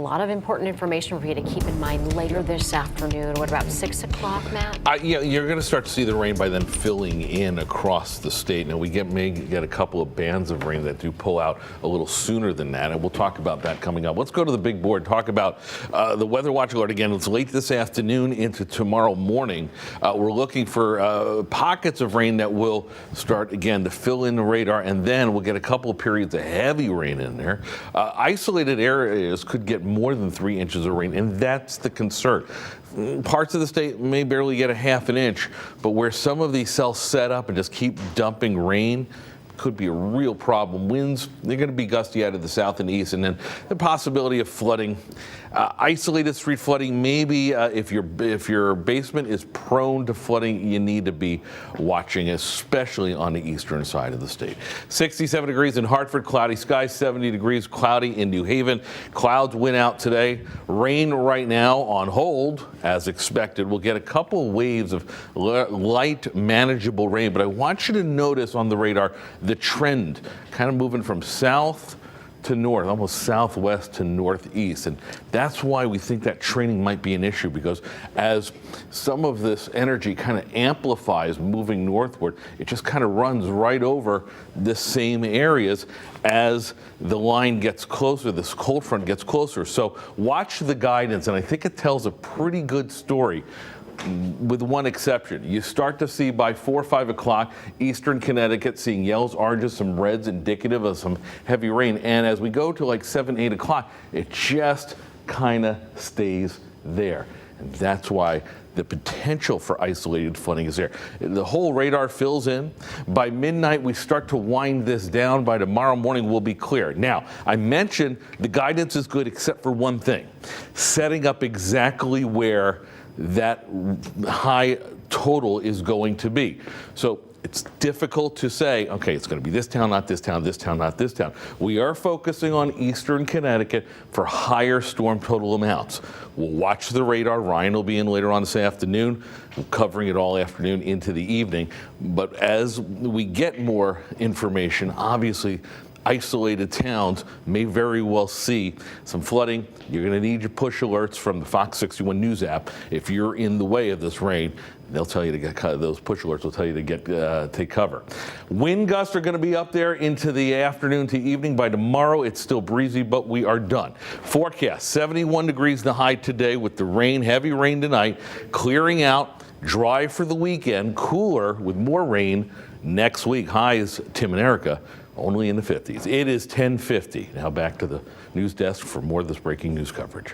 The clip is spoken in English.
A lot of important information for you to keep in mind later this afternoon. What about 6 o'clock, Matt? Yeah, you're going to start to see the rain by then filling in across the state. Now, we may get a couple of bands of rain that do pull out a little sooner than that, and we'll talk about that coming up. Let's go to the big board, talk about the weather watch alert. Again, it's late this afternoon into tomorrow morning. We're looking for pockets of rain that will start, again, to fill in the radar, and then we'll get a couple of periods of heavy rain in there. Isolated areas could get more than 3 inches of rain, and that's the concern. Parts of the state may barely get a half an inch, but where some of these cells set up and just keep dumping rain, could be a real problem. Winds, they're going to be gusty out of the south and east, and then the possibility of flooding. Isolated street flooding, maybe if your basement is prone to flooding, you need to be watching, especially on the eastern side of the state. 67 degrees in Hartford, cloudy skies, 70 degrees, cloudy in New Haven. Clouds went out today. Rain right now on hold, as expected. We'll get a couple of waves of light, manageable rain, but I want you to notice on the radar the trend kind of moving from south to north, almost southwest to northeast. And that's why we think that training might be an issue, because as some of this energy kind of amplifies moving northward, it just kind of runs right over the same areas as the line gets closer, this cold front gets closer. So watch the guidance, and I think it tells a pretty good story, with one exception. You start to see by 4 or 5 o'clock, eastern Connecticut seeing yellows, oranges, some reds indicative of some heavy rain. And as we go to like 7, 8 o'clock, it just kind of stays there. And that's why the potential for isolated flooding is there. The whole radar fills in. By midnight, we start to wind this down. By tomorrow morning, we'll be clear. Now, I mentioned the guidance is good except for one thing, setting up exactly where that high total is going to be. So it's difficult to say, okay, it's going to be this town, not this town, this town, not this town. We are focusing on eastern Connecticut for higher storm total amounts. We'll watch the radar. Ryan will be in later on this afternoon, covering it all afternoon into the evening. But as we get more information, obviously, isolated towns may very well see some flooding. You're going to need your push alerts from the Fox 61 News app. If you're in the way of this rain, they'll tell you to get those push alerts will tell you to take cover. Wind gusts are going to be up there into the afternoon to evening. By tomorrow, it's still breezy, but we are done. Forecast 71 degrees the high today with the rain, heavy rain tonight, clearing out, dry for the weekend, cooler with more rain next week. Highs, Tim and Erica, only in the 50s. It is 10:50. Now back to the news desk for more of this breaking news coverage.